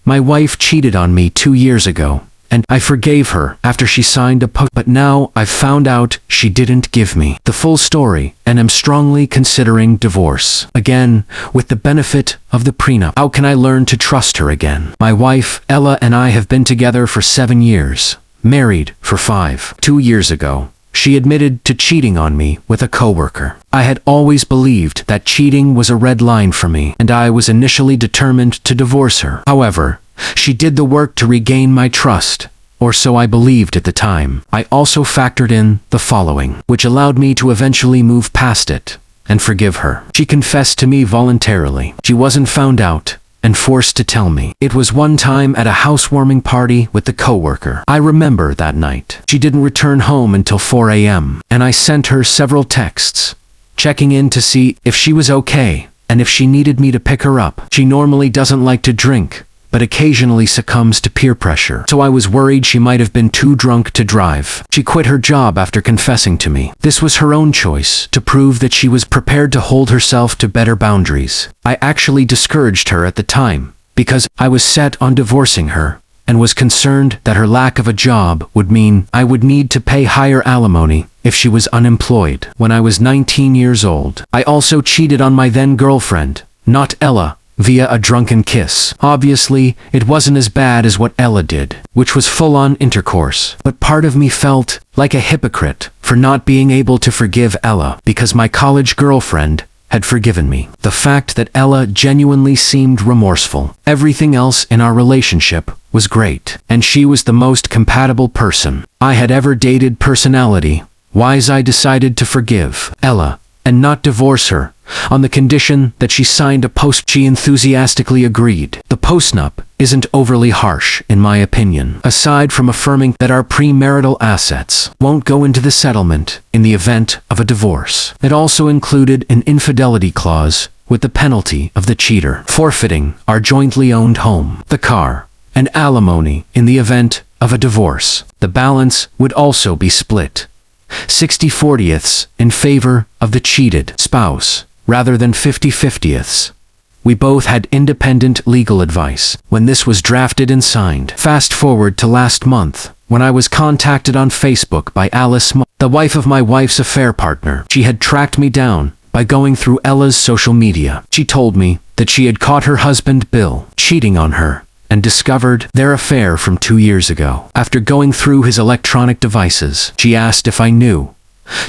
My wife cheated on me 2 years ago, and I forgave her after she signed a post. But now I've found out she didn't give me the full story and am strongly considering divorce. Again, with the benefit of the prenup. How can I learn to trust her again? My wife, Ella, and I have been together for 7 years, married for 5. 2 years ago, she admitted to cheating on me with a coworker. I had always believed that cheating was a red line for me, and I was initially determined to divorce her. However, she did the work to regain my trust, or so I believed at the time. I also factored in the following, which allowed me to eventually move past it and forgive her. She confessed to me voluntarily. She wasn't found out and forced to tell me. It was one time at a housewarming party with the coworker. I remember that night. She didn't return home until 4 a.m., and I sent her several texts, checking in to see if she was okay and if she needed me to pick her up. She normally doesn't like to drink, but occasionally succumbs to peer pressure, so I was worried she might have been too drunk to drive. She quit her job after confessing to me. This was her own choice, to prove that she was prepared to hold herself to better boundaries. I actually discouraged her at the time, because I was set on divorcing her, and was concerned that her lack of a job would mean I would need to pay higher alimony if she was unemployed. When I was 19 years old, I also cheated on my then-girlfriend, not Ella, via a drunken kiss. Obviously, it wasn't as bad as what Ella did, which was full-on intercourse. But part of me felt like a hypocrite for not being able to forgive Ella because my college girlfriend had forgiven me. The fact that Ella genuinely seemed remorseful. Everything else in our relationship was great, and she was the most compatible person I had ever dated. Personality-wise, I decided to forgive Ella and not divorce her, on the condition that she signed a post. She enthusiastically agreed. The post-nup isn't overly harsh, in my opinion, aside from affirming that our premarital assets won't go into the settlement in the event of a divorce. It also included an infidelity clause, with the penalty of the cheater forfeiting our jointly owned home, the car, and alimony in the event of a divorce. The balance would also be split 60/40ths in favor of the cheated spouse, rather than 50/50ths. We both had independent legal advice when this was drafted and signed. Fast forward to last month, when I was contacted on Facebook by Alice, the wife of my wife's affair partner. She had tracked me down by going through Ella's social media. She told me that she had caught her husband Bill cheating on her and discovered their affair from 2 years ago. After going through his electronic devices, she asked if I knew,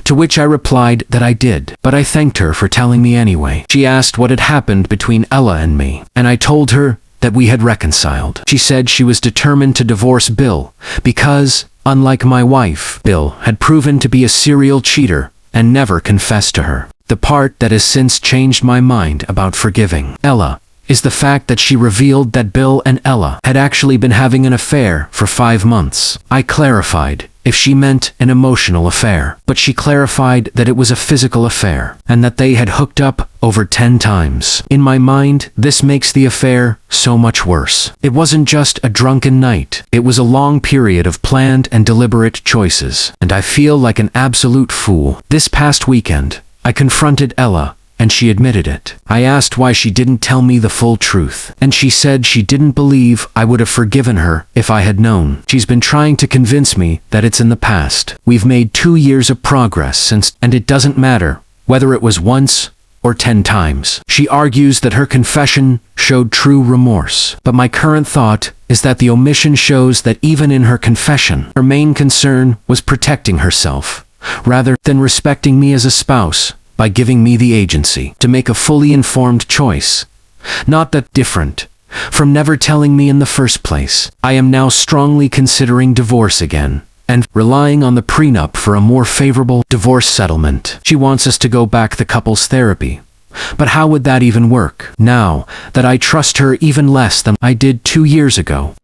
to which I replied that I did, but I thanked her for telling me anyway. She asked what had happened between Ella and me, and I told her that we had reconciled. She said she was determined to divorce Bill because, unlike my wife, Bill had proven to be a serial cheater and never confessed to her. The part that has since changed my mind about forgiving Ella is the fact that she revealed that Bill and Ella had actually been having an affair for 5 months. I clarified if she meant an emotional affair, but she clarified that it was a physical affair, and that they had hooked up over 10 times. In my mind, this makes the affair so much worse. It wasn't just a drunken night, it was a long period of planned and deliberate choices, and I feel like an absolute fool. This past weekend, I confronted Ella, and she admitted it. I asked why she didn't tell me the full truth, and she said she didn't believe I would have forgiven her if I had known. She's been trying to convince me that it's in the past. We've made 2 years of progress since, and it doesn't matter whether it was once or 10 times. She argues that her confession showed true remorse, but my current thought is that the omission shows that even in her confession, her main concern was protecting herself, rather than respecting me as a spouse, by giving me the agency to make a fully informed choice. Not that different from never telling me in the first place. I am now strongly considering divorce again, and relying on the prenup for a more favorable divorce settlement. She wants us to go back the couples therapy. But how would that even work, now that I trust her even less than I did 2 years ago?